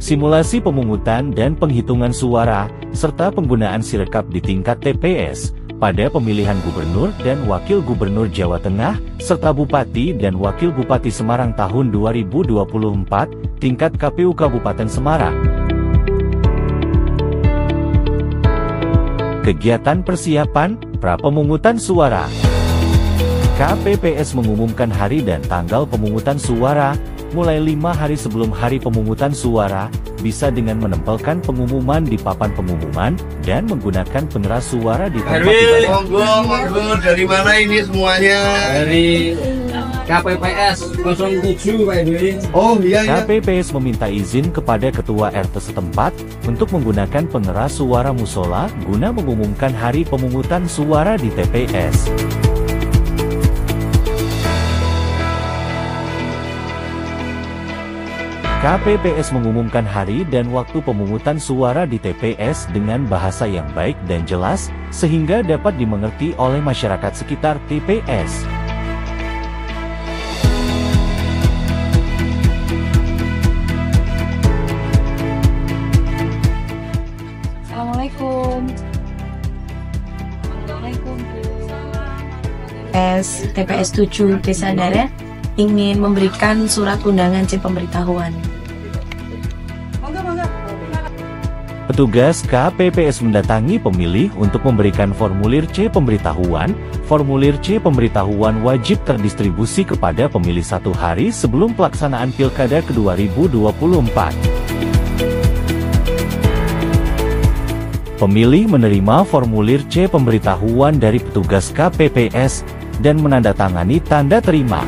Simulasi pemungutan dan penghitungan suara, serta penggunaan Sirekap di tingkat TPS, pada pemilihan Gubernur dan Wakil Gubernur Jawa Tengah, serta Bupati dan Wakil Bupati Semarang tahun 2024, tingkat KPU Kabupaten Semarang. Kegiatan persiapan, pra-pemungutan suara. KPPS mengumumkan hari dan tanggal pemungutan suara, mulai 5 hari sebelum hari pemungutan suara, bisa dengan menempelkan pengumuman di papan pengumuman, dan menggunakan pengeras suara di tempat ibadah. Monggo, dari mana ini semuanya? Dari KPPS 07 Pak Edwin. Oh iya. KPPS meminta izin kepada Ketua RT setempat, untuk menggunakan pengeras suara musola, guna mengumumkan hari pemungutan suara di TPS. KPPS mengumumkan hari dan waktu pemungutan suara di TPS dengan bahasa yang baik dan jelas, sehingga dapat dimengerti oleh masyarakat sekitar TPS. Assalamualaikum. TPS 7 Desa Darat ingin memberikan surat undangan C pemberitahuan. Petugas KPPS mendatangi pemilih untuk memberikan formulir C pemberitahuan. Formulir C pemberitahuan wajib terdistribusi kepada pemilih 1 hari sebelum pelaksanaan Pilkada ke 2024. Pemilih menerima formulir C pemberitahuan dari petugas KPPS dan menandatangani tanda terima.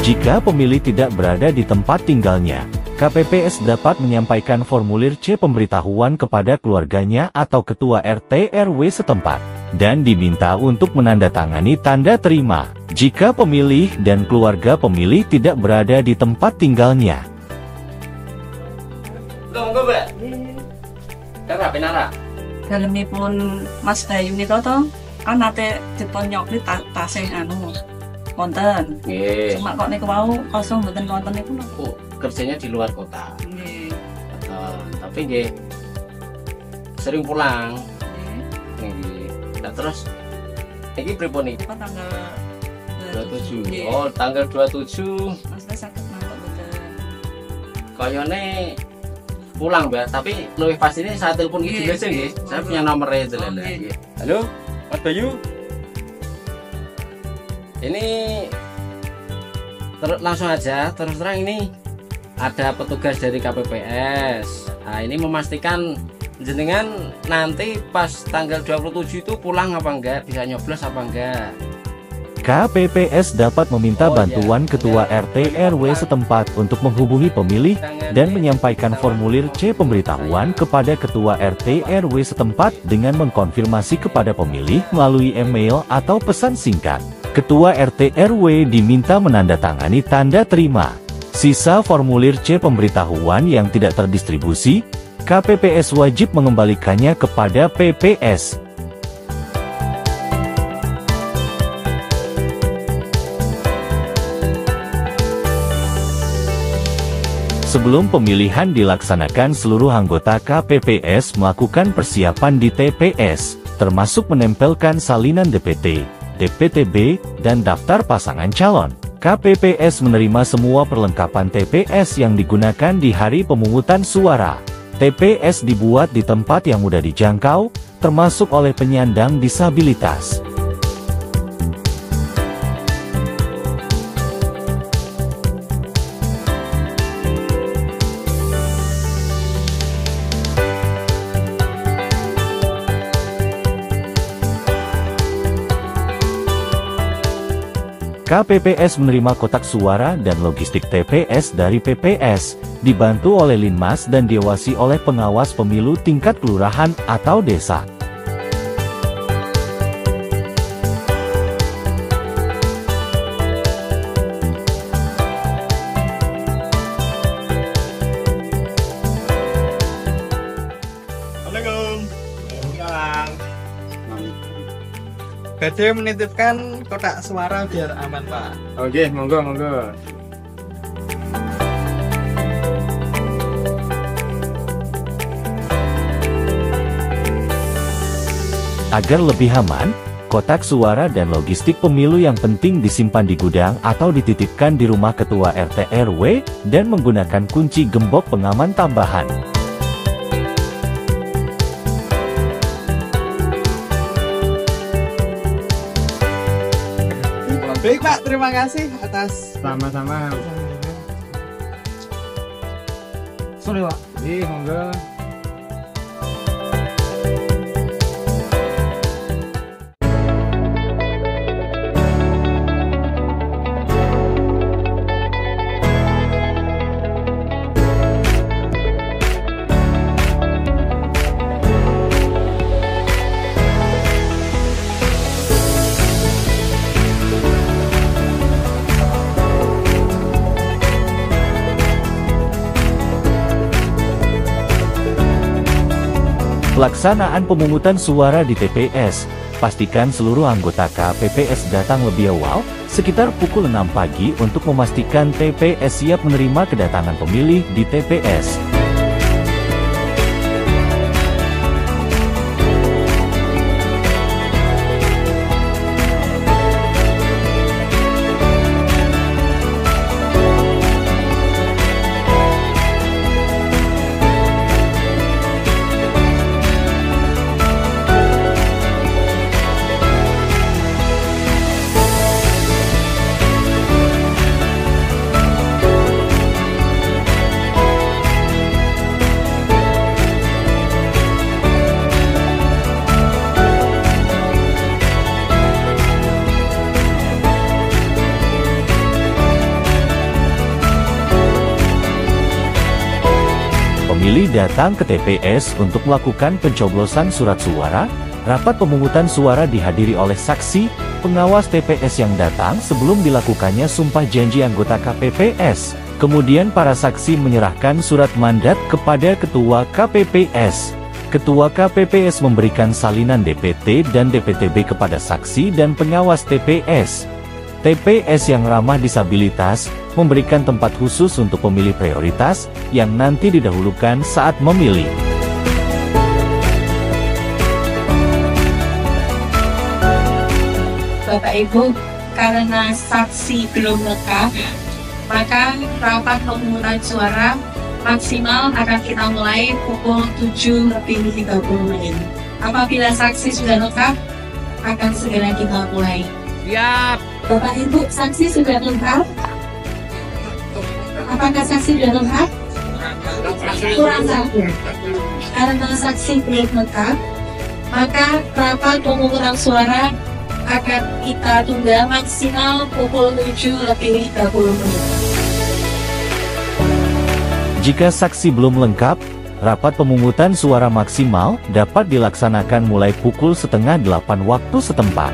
Jika pemilih tidak berada di tempat tinggalnya, KPPS dapat menyampaikan formulir C pemberitahuan kepada keluarganya atau ketua RT RW setempat, dan diminta untuk menandatangani tanda terima, jika pemilih dan keluarga pemilih tidak berada di tempat tinggalnya. Monggo, Mbak. Kenapa penara? Dalemipun Mas Bayu nika to, kan nate ditonyok di tasih anu. Konten. Nggih. Cuma kok niku mau kosong mboten konten niku Oh, kerjanya di luar kota. nggih. Tapi nggih sering pulang. Nggih. Nah, terus iki pripun iki? Apa tanggal 27. Nggih. Oh, tanggal 27. Mas saged nambah mboten. Kayane pulang, Mbak, tapi lebih pasti ini saya telepon iki Nggih, dulu aja nggih. nggih. Saya punya nomornya jelas. Nggih. Halo, Mas Bayu. Ini langsung aja, terus terang ini ada petugas dari KPPS. Nah, ini memastikan jenengan nanti pas tanggal 27 itu pulang apa enggak, bisa nyoblos apa enggak. KPPS dapat meminta bantuan ketua RT RW setempat untuk menghubungi pemilih dan menyampaikan formulir C pemberitahuan kepada ketua RT RW setempat dengan mengkonfirmasi kepada pemilih melalui email atau pesan singkat. Ketua RT RW diminta menandatangani tanda terima. Sisa formulir C pemberitahuan yang tidak terdistribusi, KPPS wajib mengembalikannya kepada PPS. Sebelum pemilihan dilaksanakan, seluruh anggota KPPS melakukan persiapan di TPS, termasuk menempelkan salinan DPT, DPTB, dan daftar pasangan calon. KPPS menerima semua perlengkapan TPS yang digunakan di hari pemungutan suara. TPS dibuat di tempat yang mudah dijangkau, termasuk oleh penyandang disabilitas. KPPS menerima kotak suara dan logistik TPS dari PPS, dibantu oleh Linmas dan diawasi oleh pengawas pemilu tingkat kelurahan atau desa. Gade menitipkan kotak suara biar aman, Pak. Oke, monggo monggo. Agar lebih aman, kotak suara dan logistik pemilu yang penting disimpan di gudang atau dititipkan di rumah ketua RT RW dan menggunakan kunci gembok pengaman tambahan. Baik Pak, terima kasih atas Sama-sama. Sorry Pak. Iya, monggo. Pelaksanaan pemungutan suara di TPS. Pastikan seluruh anggota KPPS datang lebih awal, sekitar pukul 6 pagi untuk memastikan TPS siap menerima kedatangan pemilih di TPS. Pemilih datang ke TPS untuk melakukan pencoblosan surat suara. Rapat pemungutan suara dihadiri oleh saksi, pengawas TPS yang datang sebelum dilakukannya sumpah janji anggota KPPS. Kemudian para saksi menyerahkan surat mandat kepada Ketua KPPS. Ketua KPPS memberikan salinan DPT dan DPTB kepada saksi dan pengawas TPS. TPS yang ramah disabilitas memberikan tempat khusus untuk pemilih prioritas yang nanti didahulukan saat memilih. Bapak Ibu, karena saksi belum lengkap, maka rapat pemungutan suara maksimal akan kita mulai pukul 7:30. Apabila saksi sudah lengkap, akan segera kita mulai. Siap. Bapak Ibu, saksi sudah lengkap? Apakah saksi sudah lengkap? Kurang satu. Karena saksi belum lengkap, maka rapat pemungutan suara akan kita tunda maksimal pukul 7:30. Jika saksi belum lengkap, rapat pemungutan suara maksimal dapat dilaksanakan mulai pukul 7:30 waktu setempat.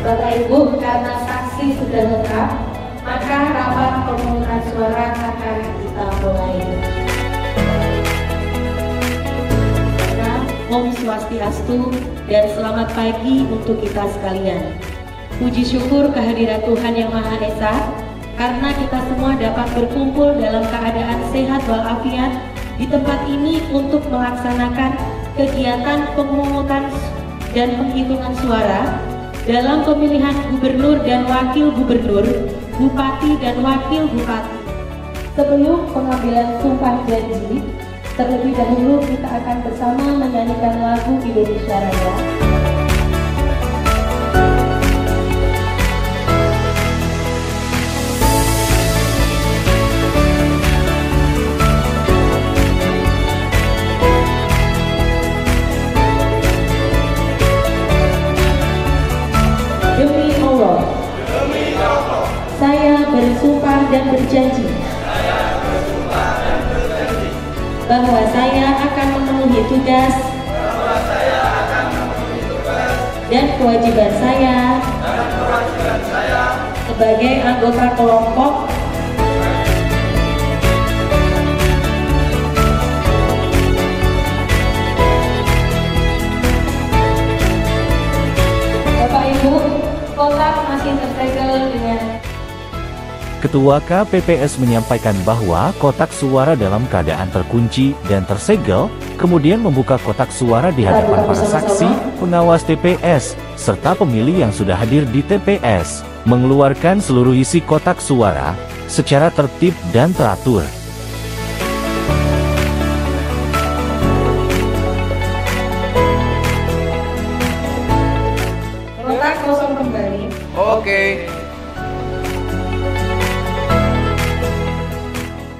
Bapak Ibu, karena saksi sudah lengkap, maka rapat pemungutan suara akan kita mulai. Om Swastiastu dan selamat pagi untuk kita sekalian. Puji syukur kehadirat Tuhan Yang Maha Esa, karena kita semua dapat berkumpul dalam keadaan sehat walafiat di tempat ini untuk melaksanakan kegiatan pemungutan dan penghitungan suara dalam pemilihan gubernur dan wakil gubernur, bupati dan wakil bupati. Sebelum pengambilan sumpah janji, terlebih dahulu kita akan bersama menyanyikan lagu Indonesia Raya. Demi Allah, saya bersumpah dan berjanji bahwa saya akan memenuhi tugas dan kewajiban saya sebagai anggota kelompok Ketua KPPS menyampaikan bahwa kotak suara dalam keadaan terkunci dan tersegel, kemudian membuka kotak suara di hadapan para saksi, pengawas TPS, serta pemilih yang sudah hadir di TPS, mengeluarkan seluruh isi kotak suara secara tertib dan teratur. Kotak kosong kembali. Oke.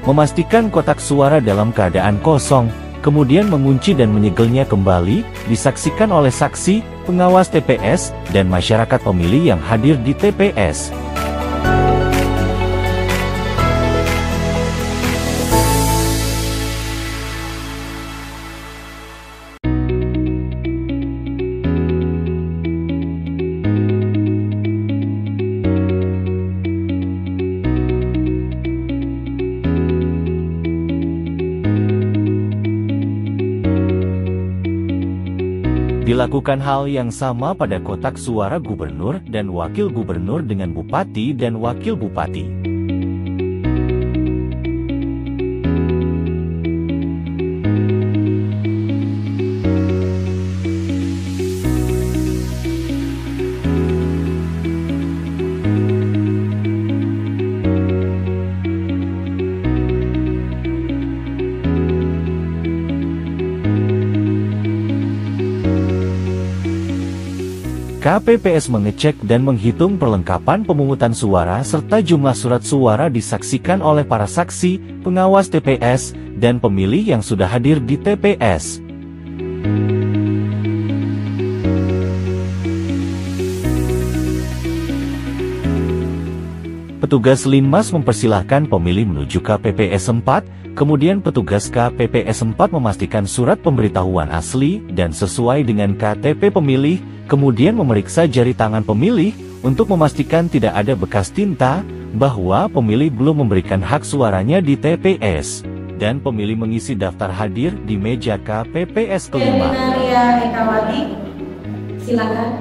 Memastikan kotak suara dalam keadaan kosong, kemudian mengunci dan menyegelnya kembali, disaksikan oleh saksi, pengawas TPS, dan masyarakat pemilih yang hadir di TPS. Dilakukan hal yang sama pada kotak suara gubernur dan wakil gubernur dengan bupati dan wakil bupati. KPPS mengecek dan menghitung perlengkapan pemungutan suara serta jumlah surat suara disaksikan oleh para saksi, pengawas TPS, dan pemilih yang sudah hadir di TPS. Petugas Linmas mempersilahkan pemilih menuju KPPS 4, kemudian petugas KPPS 4 memastikan surat pemberitahuan asli dan sesuai dengan KTP pemilih, kemudian memeriksa jari tangan pemilih untuk memastikan tidak ada bekas tinta, bahwa pemilih belum memberikan hak suaranya di TPS, dan pemilih mengisi daftar hadir di meja KPPS kelima. Naria Ekawati, silakan.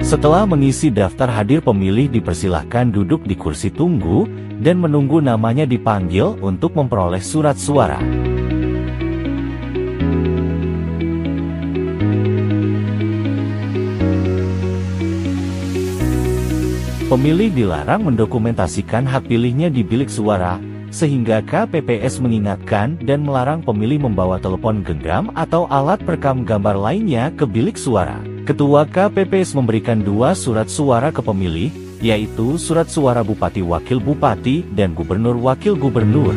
Setelah mengisi daftar hadir, pemilih dipersilahkan duduk di kursi tunggu dan menunggu namanya dipanggil untuk memperoleh surat suara. Pemilih dilarang mendokumentasikan hak pilihnya di bilik suara, sehingga KPPS mengingatkan dan melarang pemilih membawa telepon genggam atau alat perekam gambar lainnya ke bilik suara. Ketua KPPS memberikan 2 surat suara ke pemilih, yaitu surat suara Bupati Wakil Bupati dan Gubernur Wakil Gubernur.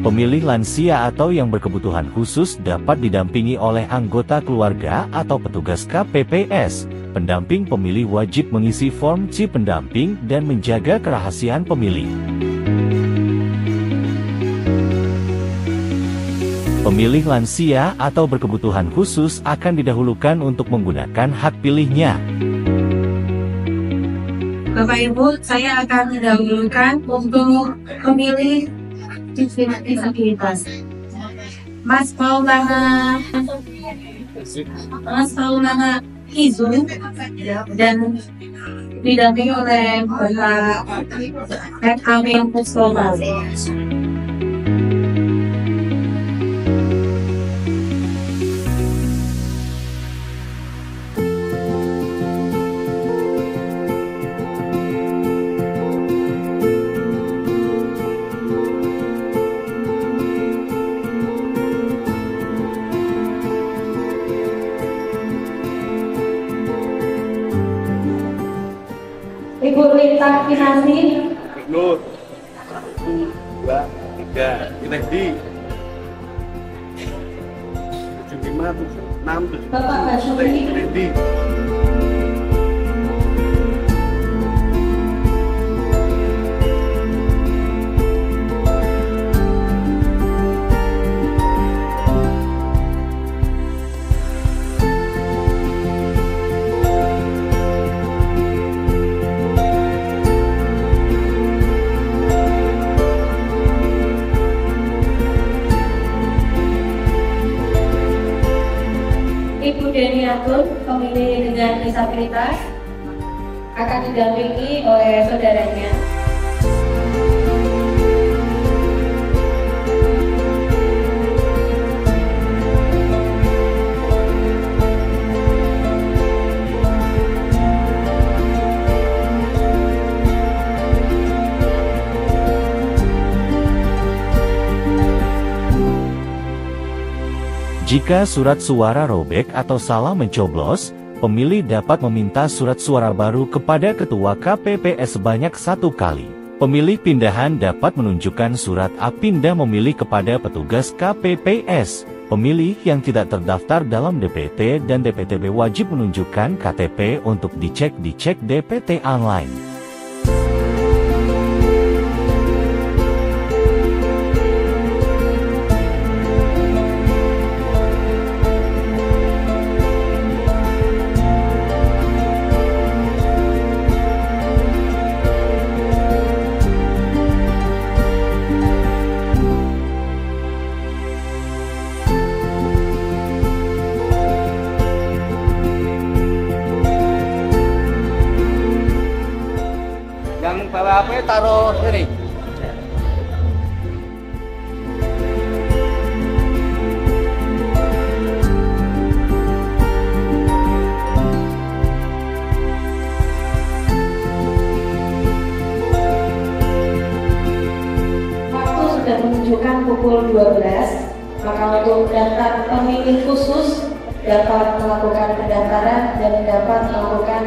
Pemilih lansia atau yang berkebutuhan khusus dapat didampingi oleh anggota keluarga atau petugas KPPS. Pendamping pemilih wajib mengisi form C pendamping dan menjaga kerahasiaan pemilih. Pemilih lansia atau berkebutuhan khusus akan didahulukan untuk menggunakan hak pilihnya. Bapak Ibu, saya akan mendahulukan untuk pemilih disabilitas. Mas Maulana Izu dan didampingi oleh Bapak Amin Mustafa. Ibu Lintang Kinasi. Nur. 1, 2, 3. Kita di 75, 76. Bapak Basuki. Ready. pemilih dengan disabilitas akan didampingi oleh saudaranya. Jika surat suara robek atau salah mencoblos, pemilih dapat meminta surat suara baru kepada Ketua KPPS sebanyak 1 kali. Pemilih pindahan dapat menunjukkan surat A-Pindah memilih kepada petugas KPPS. Pemilih yang tidak terdaftar dalam DPT dan DPTB wajib menunjukkan KTP untuk dicek di cek DPT online. Yang bawa HP taruh sini. Waktu sudah menunjukkan pukul 12, maka untuk daftar pemilih khusus dapat melakukan pendaftaran dan dapat melakukan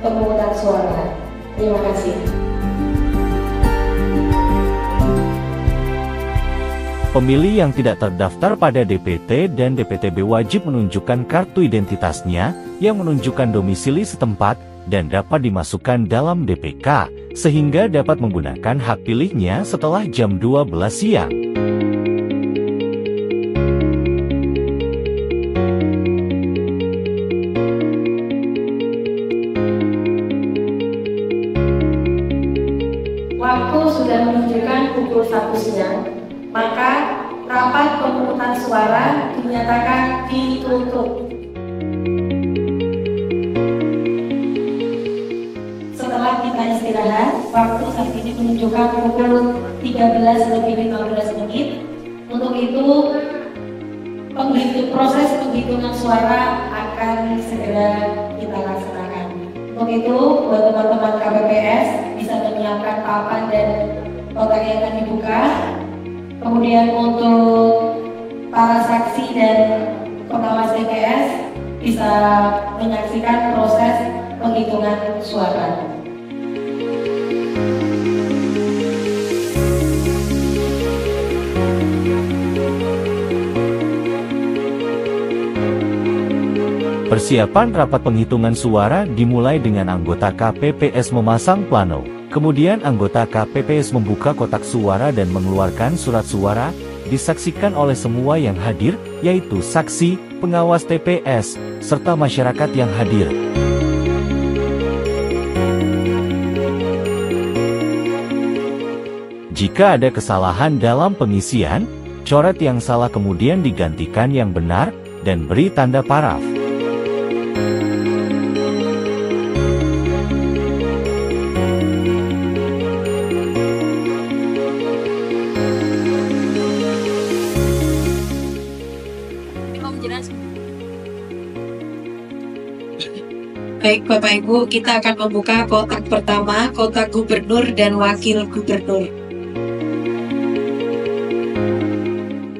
pemungutan suara. Terima kasih. Pemilih yang tidak terdaftar pada DPT dan DPTB wajib menunjukkan kartu identitasnya yang menunjukkan domisili setempat dan dapat dimasukkan dalam DPK, sehingga dapat menggunakan hak pilihnya setelah jam 12 siang. Waktu sudah menunjukkan pukul 1 siang, maka rapat pemungutan suara dinyatakan ditutup. Setelah kita istirahat, waktu saat ini menunjukkan pukul 13:15 menit. Untuk itu, proses penghitungan suara akan segera kita laksanakan. Untuk itu, buat teman-teman KPPS bisa menyiapkan papan dan kotak yang akan dibuka. Kemudian untuk para saksi dan pengawas TPS bisa menyaksikan proses penghitungan suara. Persiapan rapat penghitungan suara dimulai dengan anggota KPPS memasang plano. Kemudian anggota KPPS membuka kotak suara dan mengeluarkan surat suara, disaksikan oleh semua yang hadir, yaitu saksi, pengawas TPS, serta masyarakat yang hadir. Jika ada kesalahan dalam pengisian, coret yang salah kemudian digantikan yang benar, dan beri tanda paraf. Baik Bapak Ibu, kita akan membuka kotak pertama, kotak gubernur dan wakil gubernur.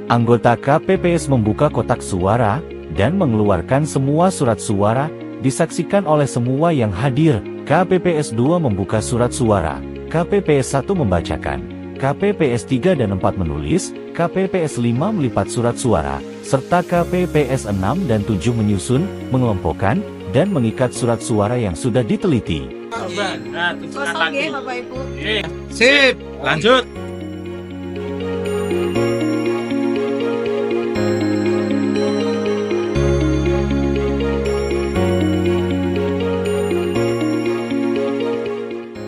Anggota KPPS membuka kotak suara dan mengeluarkan semua surat suara, disaksikan oleh semua yang hadir. KPPS 2 membuka surat suara, KPPS 1 membacakan, KPPS 3 dan 4 menulis, KPPS 5 melipat surat suara, serta KPPS 6 dan 7 menyusun, mengelompokkan, dan mengikat surat suara yang sudah diteliti. Kosong ya Bapak Ibu. Sip, lanjut.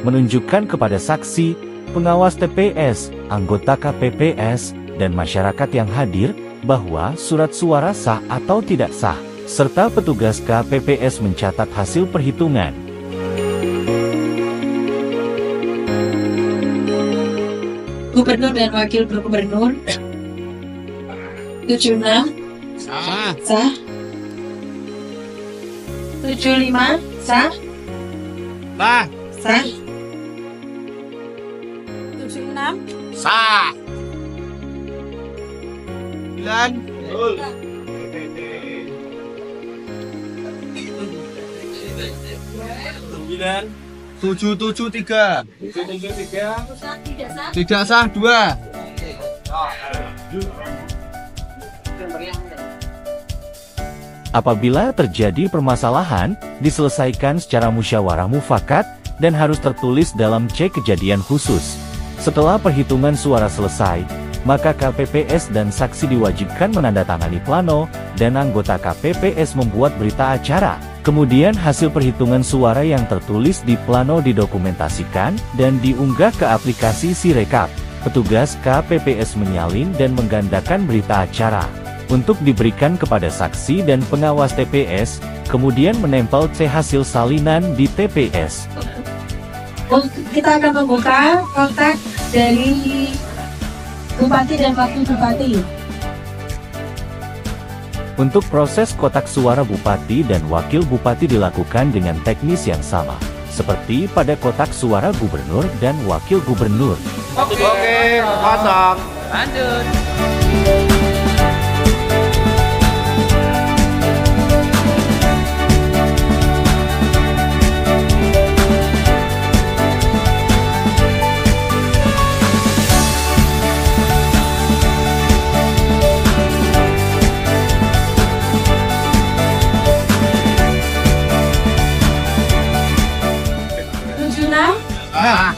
Menunjukkan kepada saksi, pengawas TPS, anggota KPPS, dan masyarakat yang hadir, bahwa surat suara sah atau tidak sah. serta petugas KPPS mencatat hasil perhitungan. Gubernur dan Wakil Gubernur 76 Sah. sah. 75 sah. Sah. Sah. 76 Sah. 9. Tujuh tujuh tiga. Tidak sah 2. Apabila terjadi permasalahan, diselesaikan secara musyawarah mufakat, dan harus tertulis dalam C kejadian khusus. Setelah perhitungan suara selesai, maka KPPS dan saksi diwajibkan menandatangani plano, dan anggota KPPS membuat berita acara. Kemudian hasil perhitungan suara yang tertulis di plano didokumentasikan, dan diunggah ke aplikasi Sirekap. Petugas KPPS menyalin dan menggandakan berita acara untuk diberikan kepada saksi dan pengawas TPS, kemudian menempel C hasil salinan di TPS. Kita akan membuka kontak dari Bupati dan Wakil Bupati. Untuk proses kotak suara Bupati dan Wakil Bupati dilakukan dengan teknis yang sama, seperti pada kotak suara Gubernur dan Wakil Gubernur. Oke, pasang. lanjut. Sah.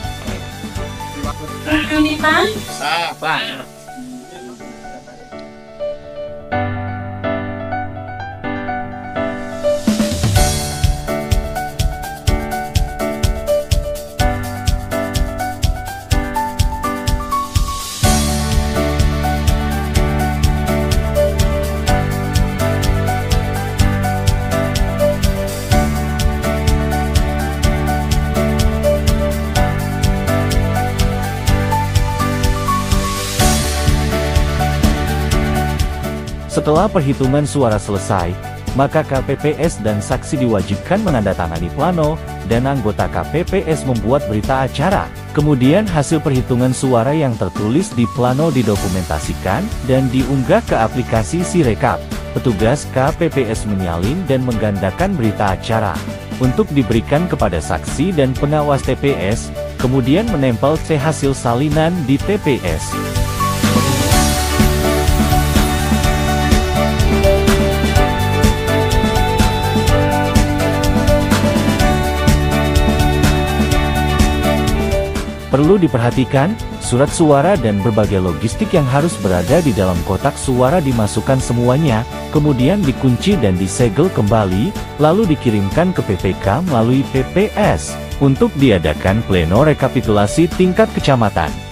75 Sah. Setelah perhitungan suara selesai, maka KPPS dan saksi diwajibkan menandatangani plano, dan anggota KPPS membuat berita acara. Kemudian hasil perhitungan suara yang tertulis di plano didokumentasikan, dan diunggah ke aplikasi Sirekap. Petugas KPPS menyalin dan menggandakan berita acara untuk diberikan kepada saksi dan pengawas TPS, kemudian menempel C hasil salinan di TPS. Perlu diperhatikan, surat suara dan berbagai logistik yang harus berada di dalam kotak suara dimasukkan semuanya, kemudian dikunci dan disegel kembali, lalu dikirimkan ke PPK melalui PPS, untuk diadakan pleno rekapitulasi tingkat kecamatan.